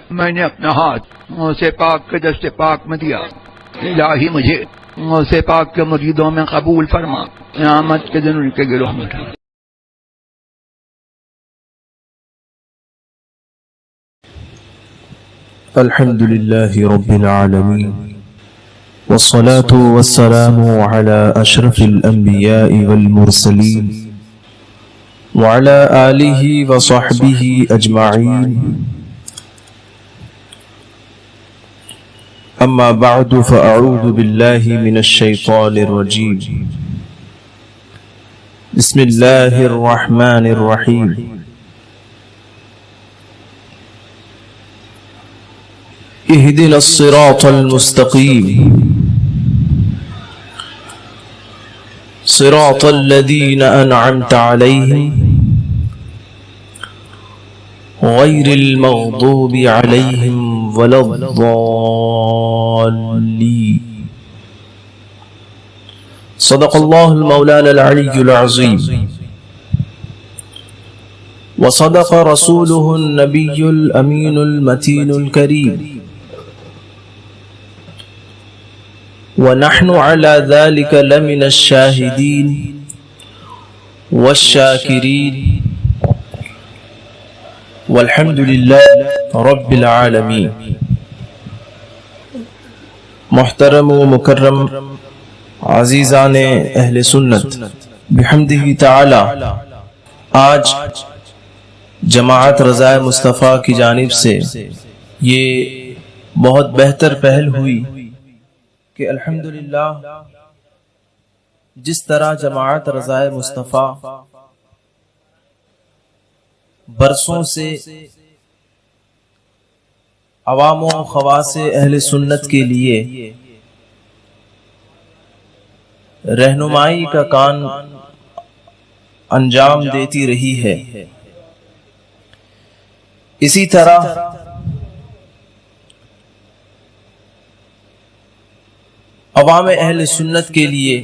میں نے اپنا ہاتھ سے پاک کے دست پاک میں دیا، الہی مجھے سے پاک کے مریدوں میں قبول فرما، قیامت کے دن ان کے گروہ میں اٹھا۔ الحمد لله رب العالمين، والصلاة والسلام على أشرف الأنبياء والمرسلين وعلى آله وصحبه أجمعين، أما بعد فأعوذ بالله من الشيطان الرجيم، بسم الله الرحمن الرحيم، اهدنا الصراط المستقيم صراط الذين أنعمت عليهم غير المغضوب عليهم ولا الضالين، صدق الله المولانا العلي العظيم، وصدق رسوله النبي الأمين المتين الكريم، ونحن على ذلك لمن الشاهدين والشاكرين، والحمد لله رب العالمين۔ محترم و مکرم عزیزان اہل سنت، بحمدہ تعالی آج جماعت رضائے مصطفیٰ کی جانب سے یہ بہت بہتر پہل ہوئی کہ الحمدللہ جس طرح جماعت رضائے مصطفیٰ برسوں سے عوام و خواص اہل سنت کے لیے رہنمائی کا کام انجام دیتی رہی ہے، اسی طرح عوام اہل سنت کے لیے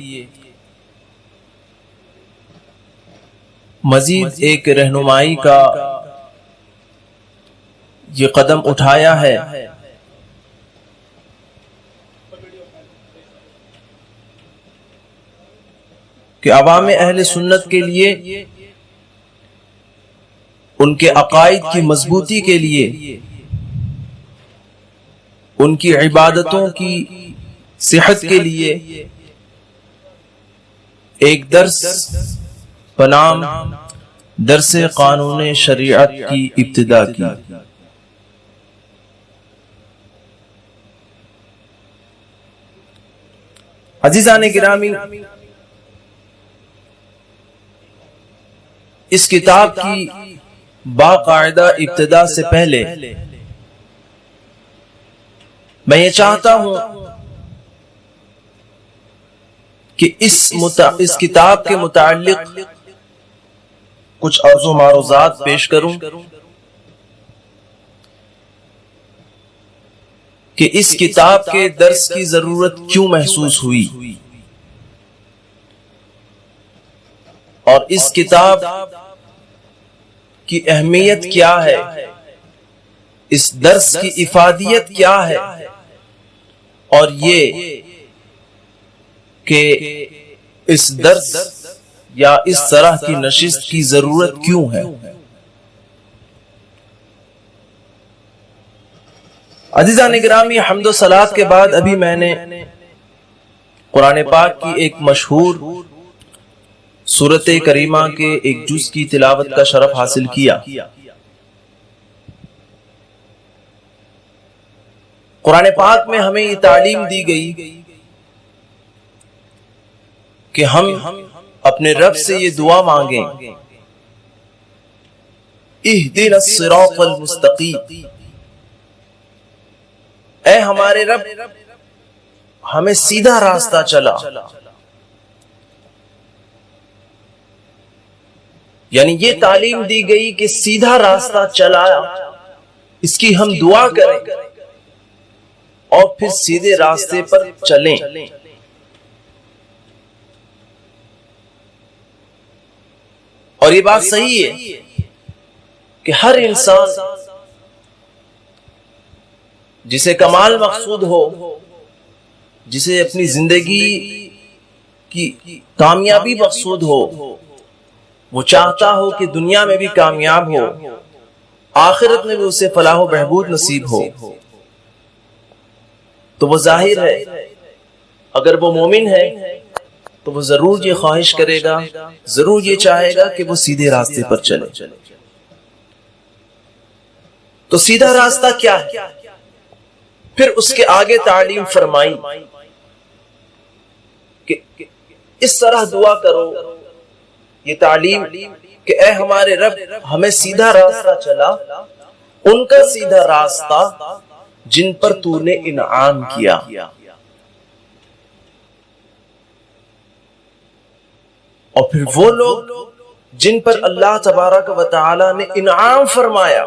مزید ایک رہنمائی کا یہ قدم اٹھایا ہے کہ عوام اہل سنت کے لیے ان کے عقائد کی مضبوطی کے لیے، ان کی عبادتوں کی صحت کے لیے ایک درس بنام درس قانون شریعت کی ابتدا کی۔ عزیزان گرامی، اس کتاب کی باقاعدہ ابتدا سے پہلے میں یہ چاہتا ہوں کہ اس کتاب کے متعلق کچھ عرض و معروضات پیش کروں کہ اس کتاب کے درس کی ضرورت کیوں محسوس ہوئی، اور اس کتاب کی اہمیت کیا ہے، اس درس کی افادیت کیا ہے، اور یہ کہ اس درس یا اس طرح کی نشست کی ضرورت کیوں ہے۔ عزیزان گرامی، حمد و صلات کے بعد ابھی میں نے قرآن پاک کی ایک مشہور سورت کریمہ کے ایک جز کی تلاوت کا شرف حاصل کیا۔ قرآن پاک میں ہمیں یہ تعلیم دی گئی کہ ہم اپنے رب سے یہ دعا مانگیں، اہدنا الصراط المستقیم، اے ہمارے رب ہمیں سیدھا راستہ چلا۔ یعنی یہ تعلیم دی گئی کہ سیدھا راستہ چلایا، اس کی ہم دعا کریں اور پھر سیدھے راستے پر چلیں۔ اور یہ بات صحیح ہے کہ ہر انسان جسے کمال مقصود ہو، جسے اپنی زندگی کی کامیابی مقصود ہو، وہ چاہتا ہو کہ دنیا میں بھی کامیاب ہو، آخرت میں بھی اسے فلاح و بہبود نصیب ہو، تو وہ ظاہر ہے اگر وہ مومن ہے تو وہ ضرور یہ خواہش کرے گا، ضرور یہ چاہے گا کہ وہ سیدھے راستے پر چلے۔ تو سیدھا راستہ کیا ہے؟ پھر اس کے آگے تعلیم فرمائی کہ اس طرح دعا کرو، یہ تعلیم کہ اے ہمارے رب ہمیں سیدھا راستہ چلا، ان کا سیدھا راستہ جن پر تو نے انعام کیا۔ اور پھر وہ لوگ جن پر اللہ تبارک و تعالی نے انعام فرمایا،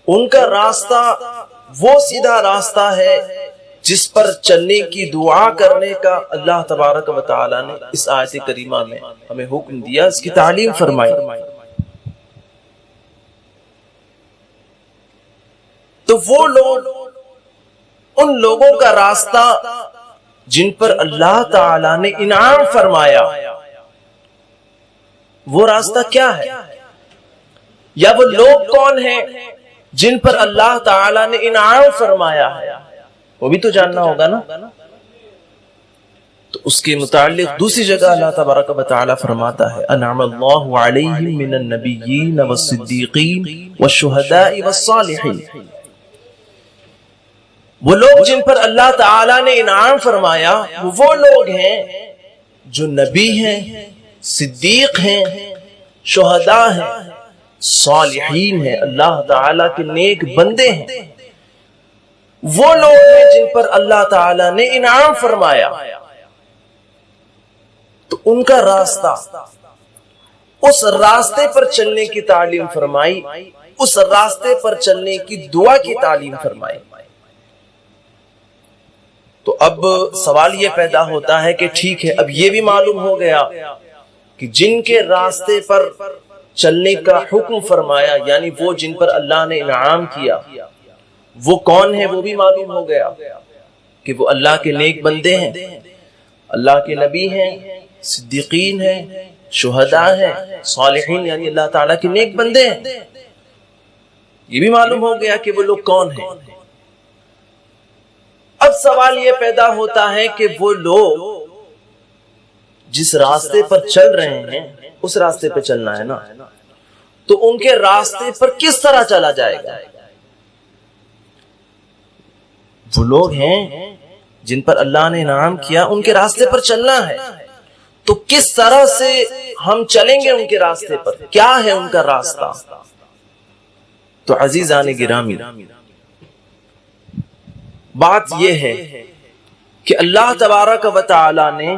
ان کا راستہ وہ سیدھا راستہ ہے جس پر چلنے کی دعا کرنے کا اللہ تبارک و تعالی نے اس آیت کریمہ میں ہمیں حکم دیا، اس کی تعلیم فرمائی۔ تو وہ لوگ، ان لوگوں کا راستہ جن پر اللہ تعالی نے انعام فرمایا، وہ راستہ کیا ہے؟ یا وہ لوگ کون ہیں جن پر اللہ تعالی نے انعام فرمایا ہے؟ وہ بھی تو جاننا ہوگا نا۔ تو اس کے متعلق دوسری جگہ اللہ تبارک و تعالی فرماتا ہے انعم اللہ علیہم من النبیین والصدیقین والشہداء والصالحین۔ وہ لوگ جن پر اللہ تعالی نے انعام فرمایا وہ لوگ ہیں جو نبی ہیں، صدیق ہیں، شہداء ہیں، صالحین ہیں، اللہ تعالی کے نیک بندے ہیں۔ وہ لوگ ہیں جن پر اللہ تعالی نے انعام فرمایا، تو ان کا راستہ، اس راستے پر چلنے کی تعلیم فرمائی، اس راستے پر چلنے کی دعا کی تعلیم فرمائی۔ تو اب سوال یہ پیدا ہوتا ہے کہ ٹھیک ہے، اب یہ بھی معلوم ہو گیا کہ جن کے راستے پر چلنے کا حکم فرمایا، یعنی وہ جن پر اللہ نے انعام کیا، وہ کون ہے وہ بھی معلوم ہو گیا کہ وہ اللہ کے نیک بندے ہیں، اللہ کے نبی ہیں، صدیقین ہیں، شہداء ہیں، صالحین یعنی اللہ تعالیٰ کے نیک بندے ہیں۔ یہ بھی معلوم ہو گیا کہ وہ لوگ کون ہیں۔ اب سوال یہ پیدا ہوتا ہے کہ وہ لوگ جس راستے پر چل رہے ہیں اس راستے پہ چلنا ہے نا، تو ان کے راستے پر کس طرح چلا جائے گا؟ وہ لوگ ہیں جن پر اللہ نے انعام کیا، ان کے راستے پر چلنا ہے، تو کس طرح سے ہم چلیں گے ان کے راستے پر؟ کیا ہے ان کا راستہ؟ تو عزیزان گرامی، بات یہ ہے کہ اللہ تبارک و تعالی نے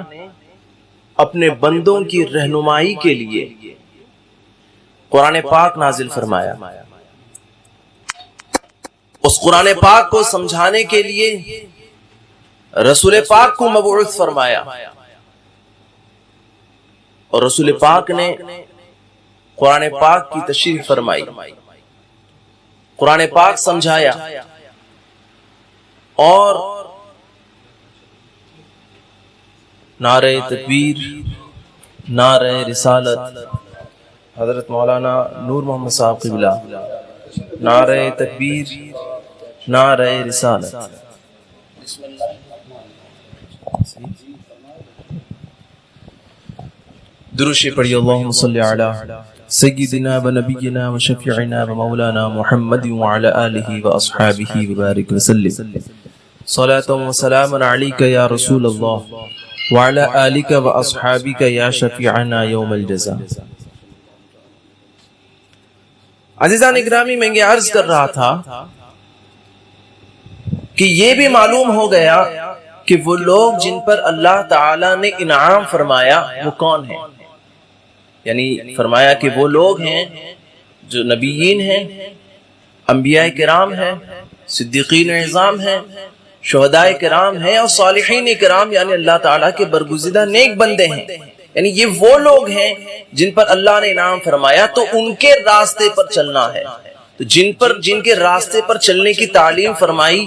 اپنے بندوں کی رہنمائی کے لیے قرآن پاک نازل فرمایا، اس قرآن پاک کو سمجھانے کے لیے رسول پاک کو مبعوث فرمایا، اور رسول پاک نے قرآن پاک کی تشریح فرمائی، قرآن پاک سمجھایا، اور نعرہ تکبیر، نعرہ رسالت، حضرت مولانا نور محمد صاحب قبلہ، نعرہ تکبیر، نعرہ رسالت۔ درود پڑھی، اللہم صلی علی سیدنا و نبینا و شفیعنا و مولانا محمد وعلی آلہ و اصحابہ وبارک وسلم، صلاۃ و سلام علیک یا رسول اللہ وعلی آلک و اصحابک یا شفیعنا یوم الجزاء۔ عزیزان اکرامی، میں یہ عرض کر رہا تھا کہ یہ بھی معلوم ہو گیا کہ وہ لوگ جن پر اللہ تعالی نے انعام فرمایا وہ کون ہیں، یعنی فرمایا کہ وہ لوگ ہیں جو نبیین ہیں، انبیاء کرام ہیں، صدیقین اعظام ہیں، شہداء کرام ہیں، اور صالحین کرام یعنی اللہ تعالیٰ کے برگزیدہ نیک بندے ہیں، یعنی یہ وہ لوگ ہیں جن پر اللہ نے انعام فرمایا، تو ان کے راستے پر چلنا ہے، تو جن کے راستے پر چلنے کی تعلیم فرمائی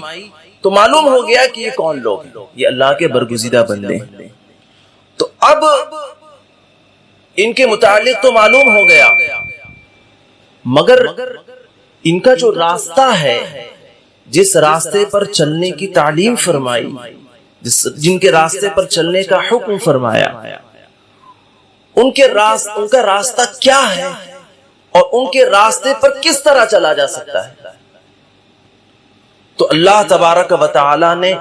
تو معلوم ہو گیا کہ یہ کون لوگ ہیں، یہ اللہ کے برگزیدہ بندے ہیں۔ تو اب ان کے متعلق تو معلوم ہو گیا، مگر ان کا جو راستہ ہے، جس راستے پر چلنے کی تعلیم فرمائی، جن کے راستے پر چلنے کا حکم فرمایا، ان کا راستہ کیا ہے اور ان کے راستے پر کس طرح چلا جا سکتا ہے؟ تو اللہ تبارک و تعالی نے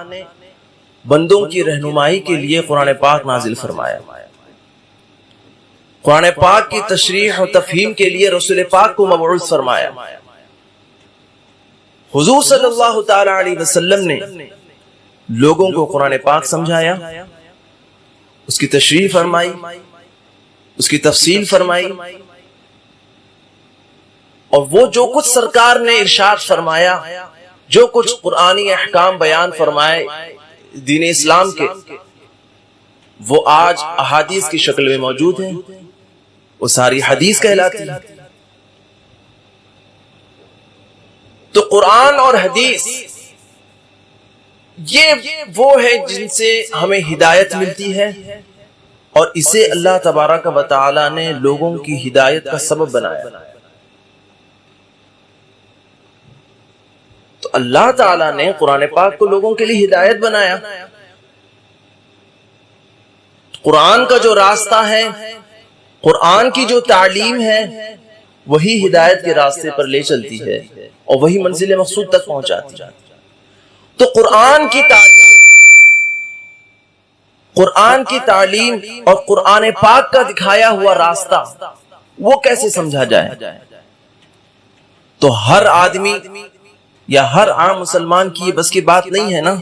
بندوں کی رہنمائی کے لیے قرآن پاک نازل فرمایا، قرآن پاک کی تشریح و تفہیم کے لیے رسول پاک کو مبعوث فرمایا۔ حضور صلی اللہ تعالی علیہ وسلم نے لوگوں کو قرآن پاک سمجھایا، اس کی تشریح فرمائی، اس کی تفصیل فرمائی، اور وہ جو کچھ سرکار نے ارشاد فرمایا، جو کچھ قرآنی احکام بیان فرمائے دین اسلام کے، وہ آج احادیث کی شکل میں موجود ہیں، وہ ساری حدیث کہلاتی ہے۔ تو قرآن اور حدیث یہ وہ ہے جن سے ہمیں ہدایت ملتی ہے، اور اسے اللہ تبارک و تعالی نے لوگوں کی ہدایت کا سبب بنایا۔ تو اللہ تعالی نے قرآن پاک کو لوگوں کے لیے ہدایت بنایا۔ قرآن کا جو راستہ ہے، قرآن کی جو تعلیم ہے، وہی ہدایت کے راستے پر لے چلتی ہے اور وہی منزل مقصود تک پہنچاتی ہے۔ تو قرآن کی تعلیم اور قرآن پاک کا دکھایا ہوا راستہ وہ کیسے سمجھا جائے؟ تو ہر آدمی یا ہر عام مسلمان کی یہ بس کی بات نہیں ہے نا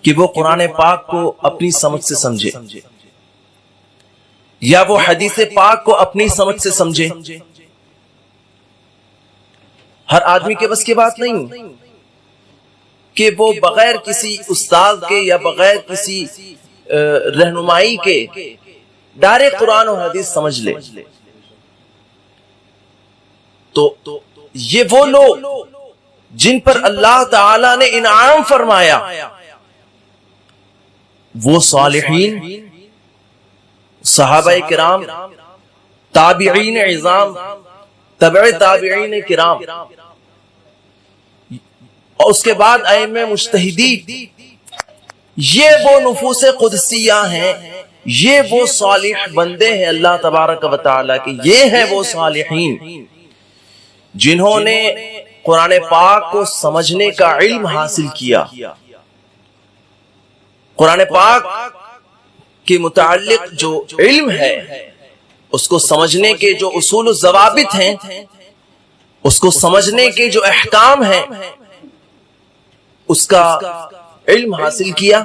کہ وہ قرآن پاک کو اپنی سمجھ سے سمجھے، یا وہ حدیث پاک کو اپنی سمجھ سے سمجھے۔ ہر آدمی کے بس کی بات نہیں کہ وہ بغیر کسی استاد کے یا بغیر کسی رہنمائی کے ڈائریکٹ قرآن اور حدیث سمجھ لے۔ تو یہ وہ لوگ جن پر اللہ تعالی نے انعام فرمایا، وہ صالحین، صحابہ کرام، تابعین عظام، تبع تابعین کرام، اور اس کے بعد ائمہ مجتہدین، یہ وہ نفوس قدسیہ ہیں، یہ وہ صالح بندے ہیں اللہ تبارک و تعالی کے، یہ ہیں وہ صالحین جنہوں نے قرآن پاک کو سمجھنے کا علم حاصل کیا، قرآن پاک کے متعلق جو علم ہے، اس کو سمجھنے کے جو اصول و ضوابط ہیں، اس کو سمجھنے کے جو احکام ہیں، اس کا علم حاصل کیا،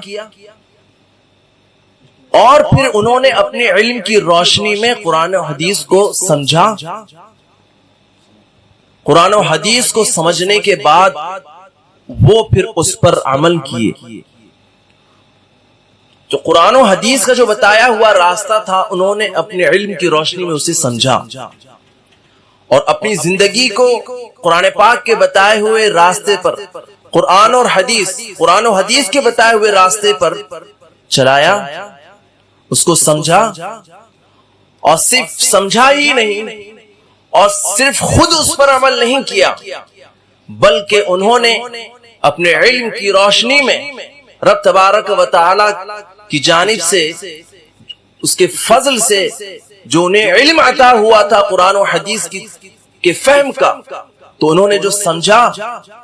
اور پھر انہوں نے اپنے علم کی روشنی میں قرآن و حدیث کو سمجھا۔ قرآن و حدیث کو سمجھنے کے بعد وہ پھر اس پر عمل کیے۔ جو قرآن و حدیث کا جو بتایا ہوا راستہ تھا، انہوں نے اپنے علم کی روشنی میں اسے سمجھا اور اپنی زندگی کو قرآن پاک کے بتائے ہوئے راستے پر، قرآن و حدیث کے بتائے ہوئے راستے پر چلایا، اس کو سمجھا، اور صرف سمجھا ہی نہیں اور صرف خود اس پر عمل نہیں کیا، بلکہ انہوں نے اپنے علم کی روشنی میں رب تبارک و تعالی کی جانب سے، اس کے فضل سے جو انہیں علم عطا ہوا تھا قرآن و حدیث کے فہم کا، تو انہوں نے جو سمجھا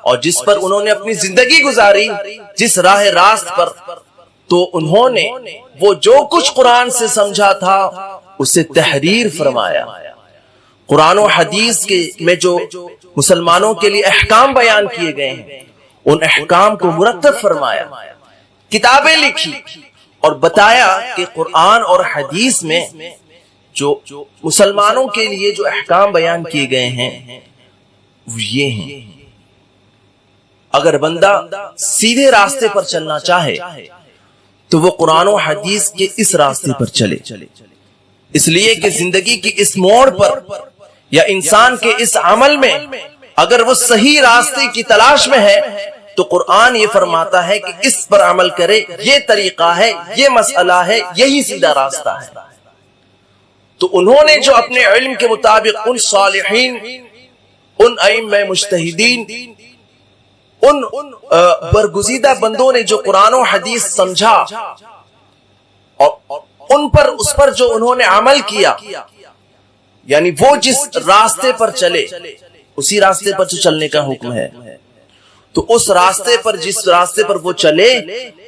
اور جس پر انہوں نے اپنی زندگی گزاری، جس راہ راست پر، تو انہوں نے وہ جو کچھ قرآن سے سمجھا تھا اسے تحریر فرمایا۔ قرآن و حدیث میں جو مسلمانوں کے لیے احکام بیان کیے گئے ہیں، ان احکام کو مرتب فرمایا، کتابیں لکھی اور بتایا کہ قرآن اور حدیث میں جو مسلمانوں کے لیے جو احکام بیان کیے گئے ہیں وہ یہ ہیں۔ اگر بندہ سیدھے راستے پر چلنا چاہے تو وہ قرآن و حدیث کے اس راستے پر چلے، اس لیے کہ زندگی کی اس موڑ پر یا انسان کے اس عمل میں اگر وہ صحیح راستے کی تلاش میں ہے تو قرآن یہ فرماتا ہے کہ اس پر عمل کرے، یہ طریقہ ہے، یہ مسئلہ ہے، یہی سیدھا راستہ ہے۔ تو انہوں نے جو اپنے علم کے مطابق ان صالحین، ان ائمہ مجتہدین، ان برگزیدہ بندوں نے جو قرآن و حدیث سمجھا اور ان پر اس پر جو انہوں نے عمل کیا، یعنی وہ جس راستے پر چلے اسی راستے پر جو چلنے کا حکم ہے، تو اس راستے پر، جس راستے پر وہ چلے،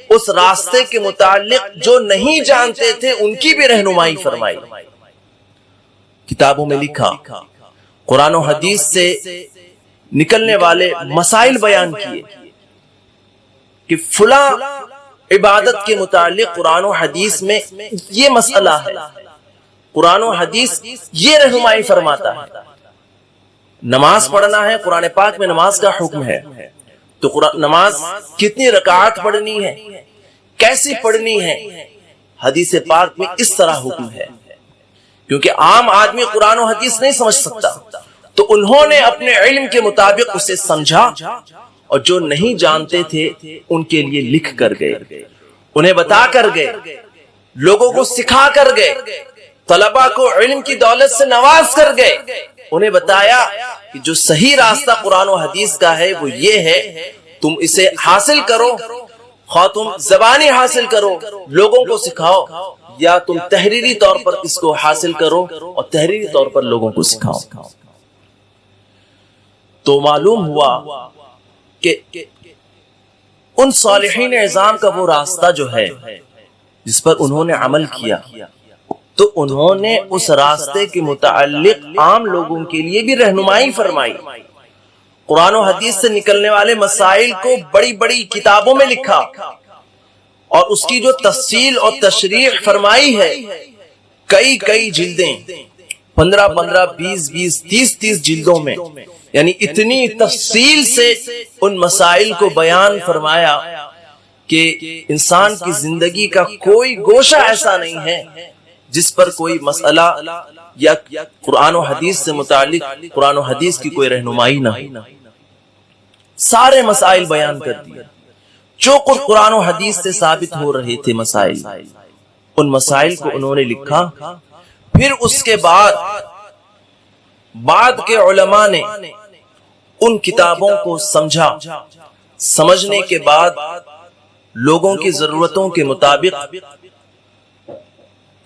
اس راستے کے متعلق جو نہیں جانتے تھے ان کی بھی رہنمائی فرمائی، کتابوں میں لکھا، قرآن و حدیث سے نکلنے والے مسائل بیان کیے کہ فلاں عبادت کے متعلق قرآن و حدیث میں یہ مسئلہ ہے، قرآن و حدیث یہ رہنمائی فرماتا ہے۔ نماز پڑھنا ہے، قرآن پاک میں نماز کا حکم ہے، تو نماز کتنی رکعات پڑھنی ہے، کیسی پڑھنی ہے، حدیث پاک میں اس طرح حکم ہے، کیونکہ عام آدمی قرآن و حدیث نہیں سمجھ سکتا، تو انہوں نے اپنے علم کے مطابق اسے سمجھا اور جو نہیں جانتے تھے ان کے لیے لکھ کر گئے، انہیں بتا کر گئے، لوگوں کو سکھا کر گئے، طلباء کو علم کی دولت سے نواز کر گئے، انہیں بتایا کہ جو صحیح راستہ قرآن و حدیث کا ہے وہ یہ ہے، تم اسے حاصل کرو، خواہ تم زبانی حاصل کرو، لوگوں کو سکھاؤ، یا تم تحریری طور پر اس کو حاصل کرو اور تحریری طور پر لوگوں کو سکھاؤ۔ تو معلوم ہوا کہ ان صالحین اعظام کا وہ راستہ جو ہے جس پر انہوں نے عمل کیا، تو انہوں نے اس راستے کے متعلق عام لوگوں کے لیے بھی رہنمائی فرمائی، قرآن و حدیث سے نکلنے والے مسائل کو بڑی بڑی کتابوں میں لکھا اور اس کی جو تفصیل اور تشریح فرمائی ہے، کئی جلدیں، 15 20 30 جلدوں میں، یعنی اتنی تفصیل سے ان مسائل کو بیان فرمایا کہ انسان کی زندگی کا کوئی گوشہ ایسا نہیں ہے جس پر کوئی مسئلہ یا قرآن و حدیث سے متعلق قرآن و حدیث کی کوئی رہنمائی نہ ہو، سارے مسائل بیان کر دیے، جو قرآن و حدیث سے ثابت ہو رہے تھے مسائل، ان مسائل کو انہوں نے لکھا۔ پھر اس کے بعد کے علماء نے ان کتابوں کو سمجھا، سمجھنے کے بعد لوگوں کی ضرورتوں کے مطابق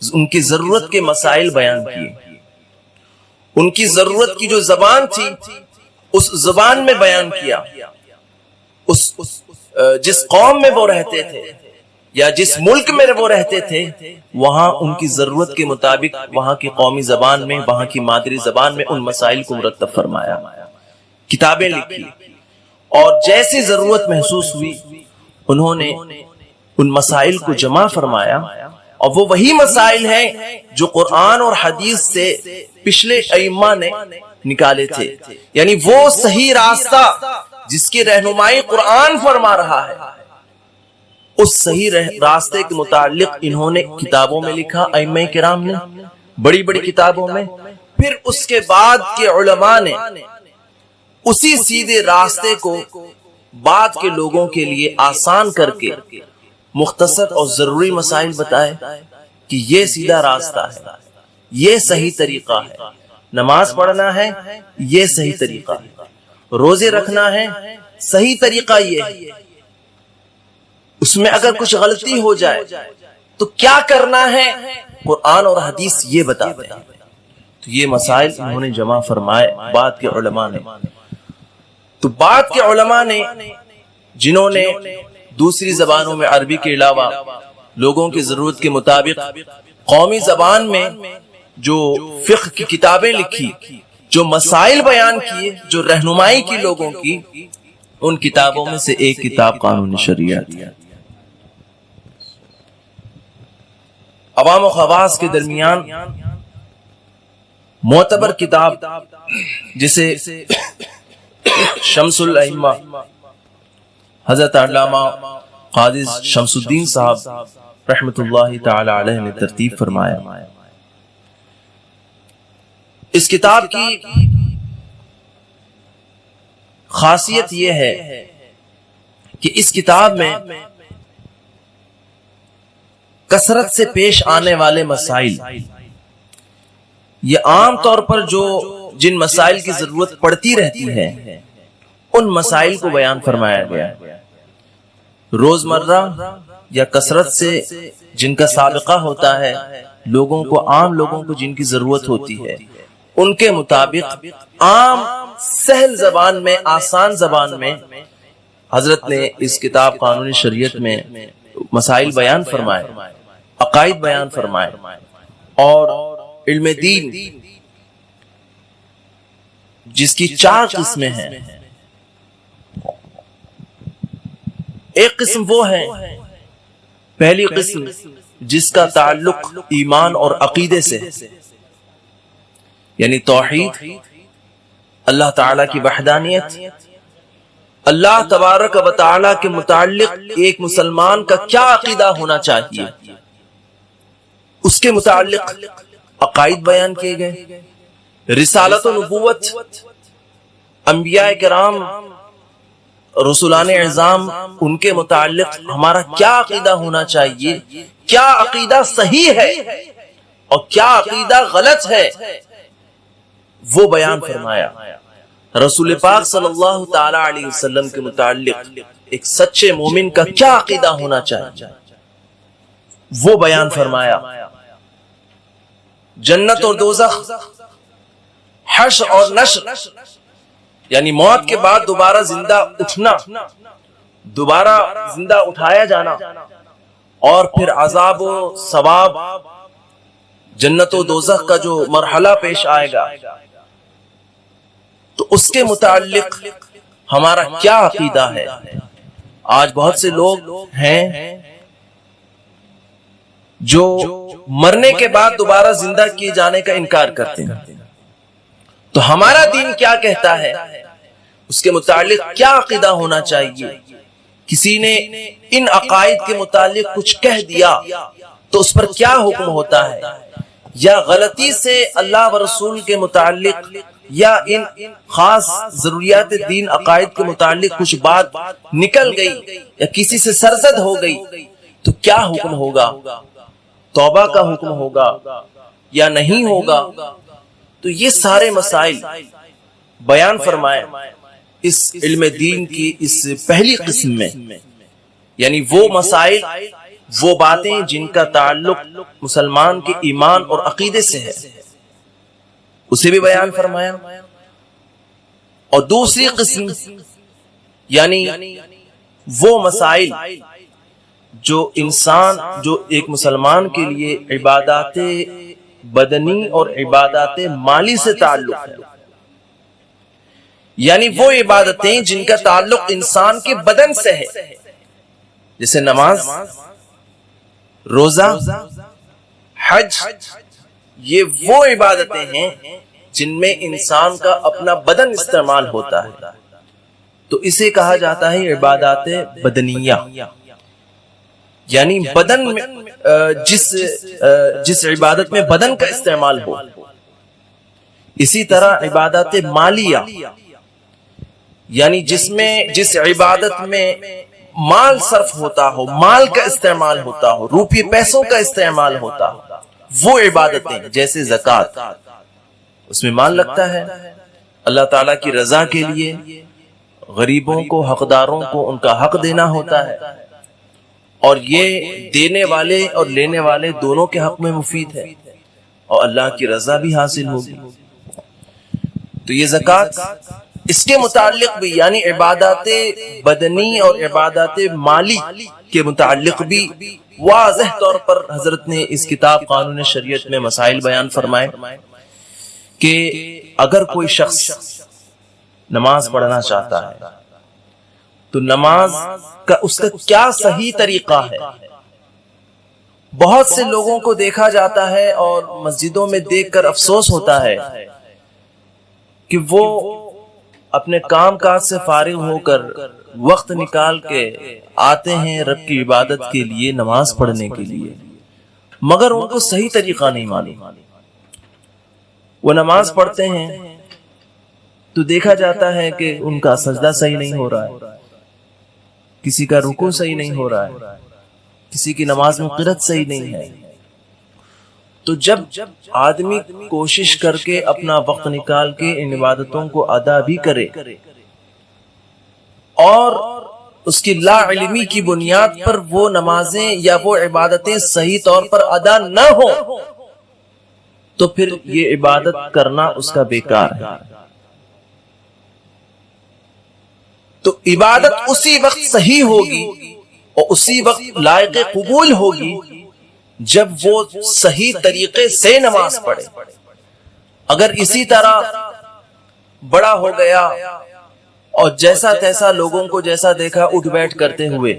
ان کی ضرورت کے مسائل بیان کیے، ان کی ضرورت کی جو زبان تھی اس زبان میں بیان کیا، جس قوم میں وہ رہتے تھے یا جس ملک میں وہ رہتے تھے وہاں ان کی ضرورت کے مطابق وہاں کی قومی زبان میں، وہاں کی مادری زبان میں ان مسائل کو مرتب فرمایا، کتابیں لکھی، اور جیسی ضرورت محسوس ہوئی انہوں نے ان مسائل کو جمع فرمایا، اور وہ وہی مسائل ہیں جو قرآن اور حدیث سے پچھلے ائمہ نے نکالے تھے، یعنی وہ صحیح راستہ جس کی رہنمائی قرآن فرما رہا ہے، اس صحیح راستے کے متعلق انہوں نے کتابوں میں لکھا، ائمہ کرام نے بڑی بڑی کتابوں میں۔ پھر اس کے بعد کے علماء نے اسی سیدھے راستے کو بعد کے لوگوں کے لیے آسان کر کے مختصر اور ضروری مسائل بتائے کہ یہ سیدھا راستہ ہے، یہ صحیح طریقہ ہے، نماز پڑھنا ہے یہ صحیح طریقہ ہے، روزے رکھنا ہے صحیح طریقہ یہ ہے، اس میں اگر کچھ غلطی ہو جائے تو کیا کرنا ہے، قرآن اور حدیث یہ بتاتے ہیں۔ تو یہ مسائل انہوں نے جمع فرمائے بعد کے علماء نے۔ تو بعد کے علماء نے جنہوں نے دوسری زبانوں میں عربی کے علاوہ لوگوں کی ضرورت کے مطابق قومی زبان میں جو فقہ کی کتابیں لکھی، جو مسائل بیان کیے، جو رہنمائی کی لوگوں کی، ان کتابوں میں سے ایک کتاب قانون شریعت ہے۔ عوام و خواص کے درمیان معتبر کتاب جسے شمس الائمہ حضرت علامہ قاضی شمس الدین صاحب رحمت اللہ تعالی علیہ نے ترتیب فرمایا، اس کتاب کی خاصیت یہ ہے کہ اس کتاب میں کثرت سے پیش آنے والے مسائل، یہ عام طور پر جن مسائل کی ضرورت پڑتی رہتی ہے ان مسائل کو بیان فرمایا گیا ہے۔ روزمرہ یا کثرت سے جن کا سابقہ ہوتا ہے، لوگوں کو، عام لوگوں کو جن کی ضرورت ہوتی ہے، ان کے مطابق عام سہل زبان میں، آسان زبان میں حضرت نے اس کتاب قانون شریعت میں مسائل بیان فرمائے، عقائد بیان فرمائے، اور علم دین جس کی 4 قسمیں ہیں۔ ایک قسم وہ ہے، پہلی قسم جس کا تعلق ایمان اور عقیدے سے، یعنی توحید، اللہ تعالیٰ کی وحدانیت، اللہ تبارک و تعالیٰ کے متعلق ایک مسلمان کا کیا عقیدہ ہونا چاہیے، اس کے متعلق عقائد بیان کیے گئے۔ رسالت و نبوت، انبیاء کرام، رسولان اعظام، ان کے متعلق ہمارا کیا عقیدہ ہونا چاہیے، کیا عقیدہ صحیح ہے اور کیا عقیدہ غلط ہے، وہ بیان فرمایا۔ رسول پاک صلی اللہ تعالی علیہ وسلم کے متعلق ایک سچے مومن کا کیا عقیدہ ہونا چاہیے، وہ بیان فرمایا۔ جنت اور دوزخ، حشر اور نشر، یعنی موت کے بعد دوبارہ زندہ اٹھنا، دوبارہ زندہ اٹھایا جانا، اور پھر عذاب و ثواب، جنت و دوزخ کا جو مرحلہ پیش آئے گا، تو اس کے متعلق ہمارا کیا عقیدہ ہے۔ آج بہت سے لوگ ہیں جو مرنے کے بعد دوبارہ زندہ کیے جانے کا انکار کرتے ہیں، تو ہمارا دین کیا کہتا ہے، اس کے متعلق کیا عقیدہ ہونا چاہیے۔ کسی نے ان عقائد کے متعلق کچھ کہہ دیا تو اس پر کیا حکم ہوتا ہے، یا غلطی سے اللہ و رسول کے متعلق یا ان خاص ضروریات دین عقائد کے متعلق کچھ بات نکل گئی یا کسی سے سرزد ہو گئی تو کیا حکم ہوگا، توبہ کا حکم ہوگا یا نہیں ہوگا۔ تو یہ سارے مسائل بیان فرمائے اس علم دین کی اس پہلی قسم میں، یعنی وہ مسائل، وہ باتیں جن کا تعلق مسلمان کے ایمان اور عقیدے سے ہے، اسے بھی بیان فرمایا۔ اور دوسری قسم یعنی وہ مسائل جو ایک مسلمان کے لیے عبادات بدنی اور عبادات مالی سے تعلق ہے، یعنی وہ عبادتیں جن کا تعلق انسان کے بدن سے ہے، جیسے نماز، روزہ، حج، یہ وہ عبادتیں ہیں جن میں انسان کا اپنا بدن استعمال ہوتا ہے، تو اسے کہا جاتا ہے عبادات بدنیہ، یعنی بدن میں جس عبادت میں بدن کا استعمال ہو۔ اسی طرح عبادات مالیہ، یعنی جس عبادت میں مال صرف ہوتا ہو، مال کا استعمال ہوتا ہو، روپے پیسوں کا استعمال ہوتا ہو، وہ عبادتیں جیسے زکوٰۃ، اس میں مال لگتا ہے، اللہ تعالیٰ کی رضا کے لیے غریبوں کو، حقداروں کو ان کا حق دینا ہوتا ہے، اور یہ دینے والے اور لینے والے دونوں کے حق میں مفید ہے، اور اللہ کی رضا بھی حاصل ہوگی۔ تو یہ زکوٰۃ، اس کے متعلق بھی یعنی عبادات بدنی اور عبادات مالی کے متعلق بھی واضح طور پر حضرت نے اس کتاب قانون شریعت میں مسائل بیان فرمائے کہ اگر کوئی شخص نماز پڑھنا چاہتا ہے تو نماز کا اس کا کیا صحیح طریقہ ہے۔ بہت سے لوگوں کو دیکھا جاتا ہے اور مسجدوں میں دیکھ کر افسوس ہوتا ہے کہ وہ اپنے کام کاج سے فارغ ہو کر وقت نکال کے آتے ہیں رب کی عبادت کے لیے، نماز پڑھنے کے لیے، مگر ان کو صحیح طریقہ نہیں معلوم۔ وہ نماز پڑھتے ہیں تو دیکھا جاتا ہے کہ ان کا سجدہ صحیح نہیں ہو رہا ہے، کسی کا رکوع صحیح نہیں ہو رہا ہے، کسی کی نماز میں قرات صحیح نہیں ہے۔ تو جب آدمی کوشش کر کے اپنا وقت نکال کے ان عبادتوں کو ادا بھی کرے اور اس کی لا علمی کی بنیاد پر وہ نمازیں یا وہ عبادتیں صحیح طور پر ادا نہ ہو تو پھر یہ عبادت کرنا اس کا بیکار ہے۔ تو عبادت اسی وقت صحیح ہوگی اور اسی وقت لائق قبول ہوگی جب وہ صحیح طریقے سے نماز پڑھے۔ اگر اسی طرح بڑا ہو گیا اور جیسا تیسا لوگوں کو جیسا دیکھا اٹھ بیٹھ کرتے ہوئے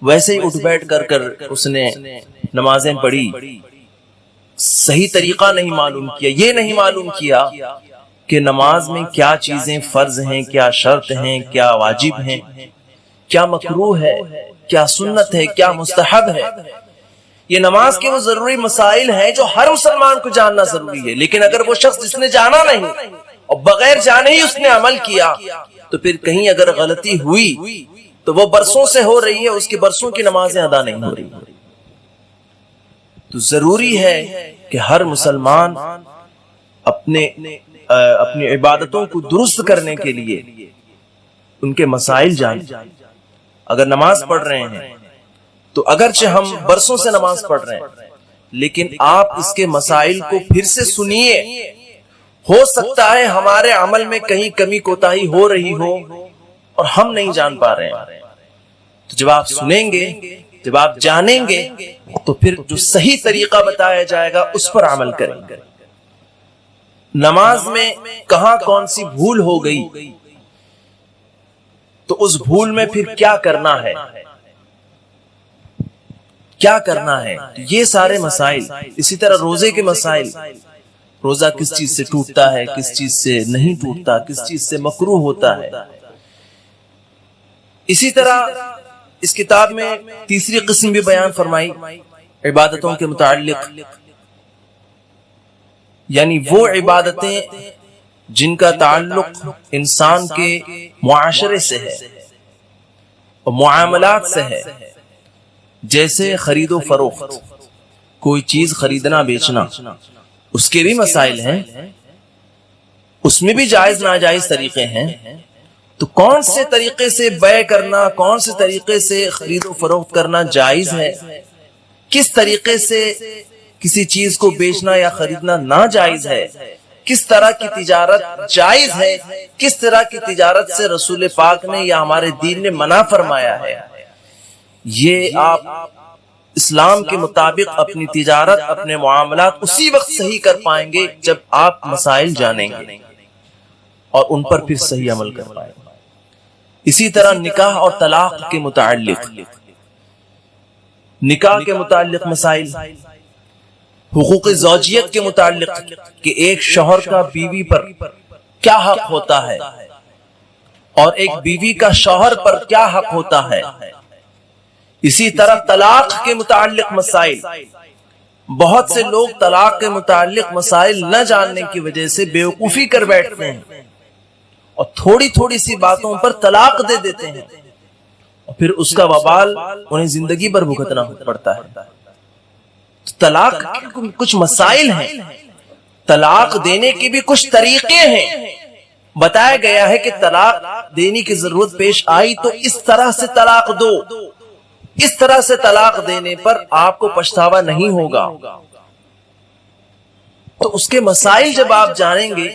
ویسے ہی اٹھ بیٹھ کر اس نے نمازیں پڑھی، صحیح طریقہ نہیں معلوم کیا، یہ نہیں معلوم کیا کہ نماز میں کیا چیزیں فرض ہیں، کیا شرط ہیں، کیا واجب ہیں، کیا مکروہ ہے، کیا سنت ہے، کیا مستحب ہے۔ یہ نماز کے وہ ضروری مسائل ہیں جو ہر مسلمان کو جاننا ضروری ہے، لیکن اگر وہ شخص جس نے جانا نہیں اور بغیر جانے ہی اس نے عمل کیا تو پھر کہیں اگر غلطی ہوئی تو وہ برسوں سے ہو رہی ہے، اس کی برسوں کی نمازیں ادا نہیں ہو رہی۔ تو ضروری ہے کہ ہر مسلمان اپنی عبادتوں کو درست کرنے کے لیے ان کے مسائل جانے۔ اگر نماز پڑھ رہے ہیں تو اگرچہ ہم برسوں سے نماز پڑھ رہے ہیں لیکن آپ اس کے مسائل کو پھر سے سنیے، ہو سکتا ہے ہمارے عمل میں کہیں کمی کوتاہی ہو رہی ہو اور ہم نہیں جان پا رہے ہیں۔ تو جب آپ سنیں گے، جب آپ جانیں گے تو پھر جو صحیح طریقہ بتایا جائے گا اس پر عمل کریں گے۔ نماز میں کہاں کون سی بھول ہو گئی تو اس بھول میں پھر کیا کرنا ہے، کیا کرنا ہے، یہ سارے مسائل۔ اسی طرح روزے کے مسائل، روزہ کس چیز سے ٹوٹتا ہے، کس چیز سے نہیں ٹوٹتا، کس چیز سے مکروہ ہوتا ہے۔ اسی طرح اس کتاب میں تیسری قسم بھی بیان فرمائی عبادتوں کے متعلق، یعنی وہ عبادتیں جن کا تعلق انسان کے معاشرے سے ہے اور معاملات سے ہے، جیسے خرید و فروخت، کوئی چیز خریدنا بیچنا، اس کے بھی مسائل ہیں، اس میں بھی جائز ناجائز طریقے ہیں۔ تو کون سے طریقے سے بیع کرنا، کون سے طریقے سے خرید و فروخت کرنا جائز ہے، کس طریقے سے کسی چیز کو بیچنا یا خریدنا ناجائز ہے، کس طرح کی تجارت جائز ہے، کس طرح کی تجارت سے رسول پاک نے یا ہمارے دین نے منع فرمایا ہے، یہ آپ اسلام کے مطابق اپنی تجارت، اپنے معاملات اسی وقت صحیح کر پائیں گے جب آپ مسائل جانیں گے اور ان پر پھر صحیح عمل کر پائیں گے۔ اسی طرح نکاح اور طلاق کے متعلق، نکاح کے متعلق مسائل، حقوق زوجیت کے متعلق کہ ایک شوہر کا بیوی پر کیا حق ہوتا ہے اور ایک بیوی کا شوہر پر کیا حق ہوتا ہے۔ اسی طرح طلاق کے متعلق مسائل، بہت سے لوگ طلاق کے متعلق مسائل نہ جاننے کی وجہ سے بیوقوفی کر بیٹھتے ہیں اور تھوڑی تھوڑی سی باتوں پر طلاق دے دیتے ہیں اور پھر اس کا وبال انہیں زندگی بھر بھگتنا پڑتا ہے۔ طلاق کے کچھ مسائل ہیں، طلاق دینے کے بھی کچھ طریقے ہیں، بتایا گیا ہے کہ طلاق دینے کی ضرورت پیش آئی تو اس طرح سے طلاق دو، اس طرح سے طلاق دینے پر آپ کو پچھتاوا نہیں ہوگا۔ تو اس کے مسائل جب آپ جانیں گے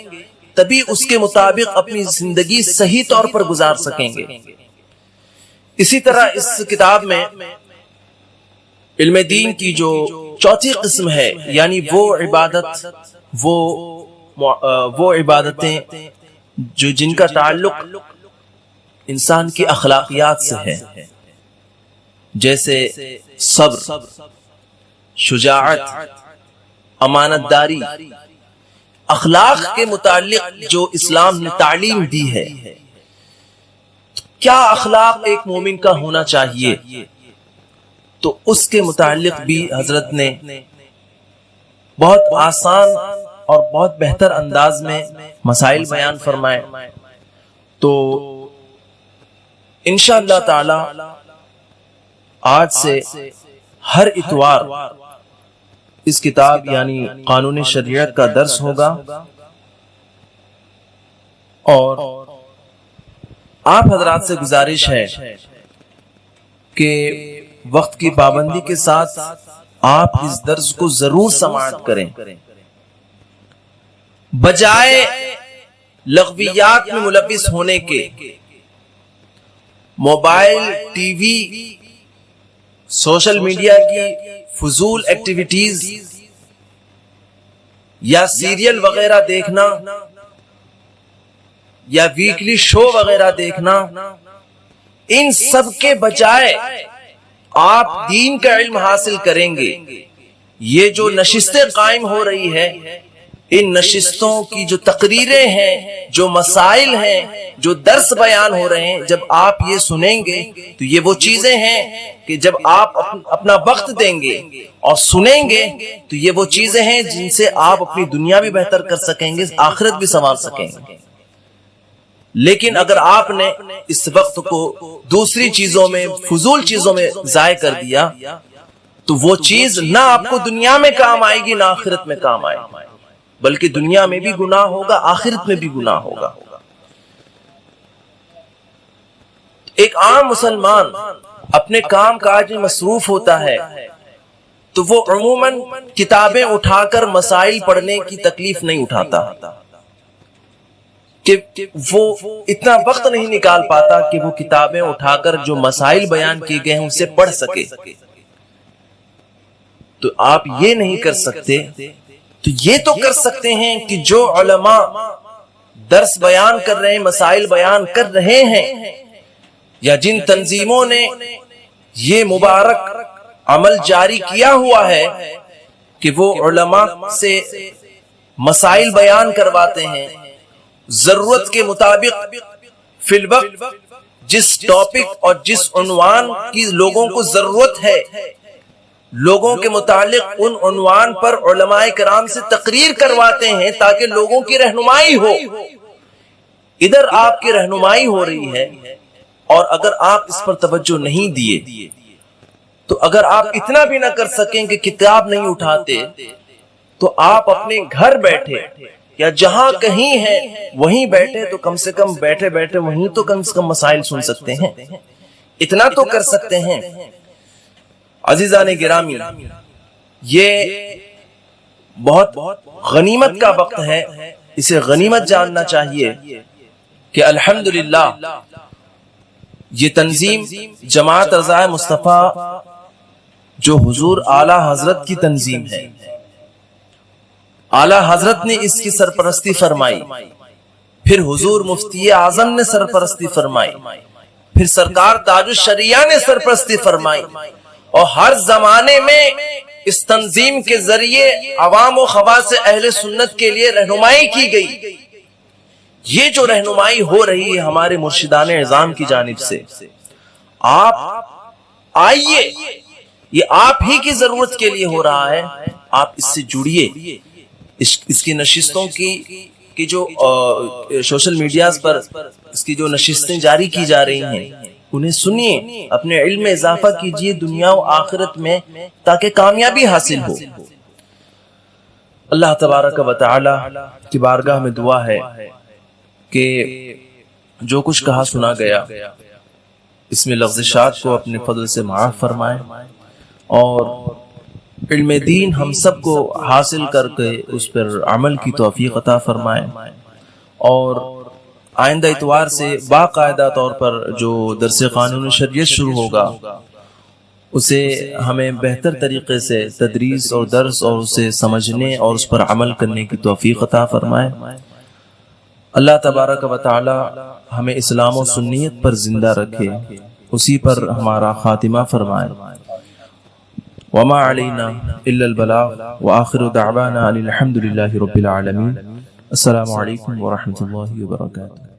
تبھی اس کے مطابق اپنی زندگی صحیح طور پر گزار سکیں گے۔ اسی طرح اس کتاب میں علم دین کی جو چوتھی قسم ہے، یعنی وہ عبادت، وہ عبادتیں جو جن کا تعلق انسان کی اخلاقیات سے ہے، جیسے صبر، شجاعت، امانت داری، اخلاق کے متعلق جو اسلام نے تعلیم دی ہے، کیا اخلاق ایک مومن کا ہونا چاہیے، تو اس کے متعلق بھی حضرت نے بہت آسان اور بہت بہتر انداز میں مسائل بیان فرمائے. تو انشاءاللہ تعالی آج سے ہر اتوار اس کتاب یعنی قانون شریعت کا درس ہوگا، اور آپ حضرات سے گزارش ہے کہ وقت کی پابندی کے ساتھ آپ اس درس کو ضرور سماعت کریں، بجائے لغویات میں ملوث ہونے کے. Mobile, T V, social media کی فضول ایکٹیویٹیز یا سیریل وغیرہ دیکھنا یا ویکلی شو وغیرہ دیکھنا، ان سب کے بجائے آپ دین کا علم حاصل کریں گے. یہ جو نشستیں قائم ہو رہی ہے، ان نشستوں کی جو تقریریں ہیں، جو مسائل ہیں، جو درس بیان ہو رہے ہیں، جب آپ یہ سنیں گے تو یہ وہ چیزیں ہیں کہ جب آپ اپنا وقت دیں گے اور سنیں گے تو یہ وہ چیزیں ہیں جن سے آپ اپنی دنیا بھی بہتر کر سکیں گے، آخرت بھی سنوار سکیں گے. لیکن اگر آپ نے اس وقت کو دوسری چیزوں میں، فضول چیزوں میں ضائع کر دیا تو وہ چیز نہ آپ کو دنیا میں کام آئے گی نہ آخرت میں کام آئے گی، بلکہ دنیا میں بھی گناہ ہوگا، آخرت میں بھی گناہ ہوگا. ایک عام مسلمان اپنے کام کاج میں مصروف ہوتا ہے تو وہ عموماً کتابیں اٹھا کر مسائل پڑھنے کی تکلیف نہیں اٹھاتا، کہ وہ اتنا وقت نہیں نکال پاتا کہ وہ کتابیں اٹھا کر جو مسائل بیان کیے گئے ہیں اسے پڑھ سکے. تو آپ یہ نہیں کر سکتے، تو یہ تو کر سکتے ہیں کہ جو علماء درس بیان کر رہے ہیں، مسائل بیان کر رہے ہیں، یا جن تنظیموں نے یہ مبارک عمل جاری کیا ہوا ہے کہ وہ علماء سے مسائل بیان کرواتے ہیں، ضرورت کے مطابق فی الوقت جس ٹاپک اور جس عنوان کی لوگوں کو ضرورت ہے، لوگوں کے متعلق ان عنوان پر علماء کرام سے تقریر کرواتے ہیں تاکہ لوگوں کی رہنمائی ہو. ادھر آپ کی رہنمائی ہو رہی ہے، اور اگر آپ اس پر توجہ نہیں دیے تو اگر آپ اتنا بھی نہ کر سکیں کہ کتاب نہیں اٹھاتے تو آپ اپنے گھر بیٹھے یا جہاں کہیں ہیں وہیں بیٹھے تو کم سے کم بیٹھے بیٹھے وہیں تو کم سے کم مسائل سن سکتے ہیں، اتنا تو کر سکتے ہیں. عزیزان گرامی، یہ بہت غنیمت کا وقت ہے، اسے غنیمت جاننا چاہیے کہ الحمدللہ یہ تنظیم جماعت رضائے مصطفیٰ جو حضور اعلی حضرت کی تنظیم ہے، اعلی حضرت نے اس کی سرپرستی فرمائی، پھر حضور مفتی اعظم نے سرپرستی فرمائی، پھر سرکار تاج الشریعہ نے سرپرستی فرمائی، اور ہر زمانے میں اس تنظیم کے ذریعے عوام و خواص اہل سنت کے لیے رہنمائی کی گئی. یہ جو رہنمائی ہو رہی ہے ہمارے مرشدان اعظام کی جانب سے، آپ آئیے، یہ آپ ہی کی ضرورت کے لیے ہو رہا ہے، آپ اس سے جڑیے. اس کی نشستوں کی جو سوشل میڈیاز پر اس کی جو نشستیں جاری کی جا رہی ہیں انہیں سنیے، اپنے علم میں اضافہ کیجیے دنیا و آخرت میں تاکہ کامیابی حاصل ہو. اللہ تبارک و تعالی کی بارگاہ میں دعا ہے کہ جو کچھ کہا سنا گیا اس میں لغزشات کو اپنے فضل سے معاف فرمائے، اور علم دین ہم سب کو حاصل کر کے اس پر عمل کی توفیق عطا فرمائے، اور آئندہ اتوار سے باقاعدہ طور پر جو درس قانون شریعت شروع ہوگا اسے ہمیں بہتر طریقے سے تدریس اور درس اور اسے سمجھنے اور اس پر عمل کرنے کی توفیق عطا فرمائے. اللہ تبارک و تعالی ہمیں اسلام و سنیت پر زندہ رکھے، اسی پر ہمارا خاتمہ فرمائے. وما علینا الا البلاغ وآخر دعوانا الحمد للہ رب العالمین. السلام علیکم ورحمۃ اللہ وبرکاتہ.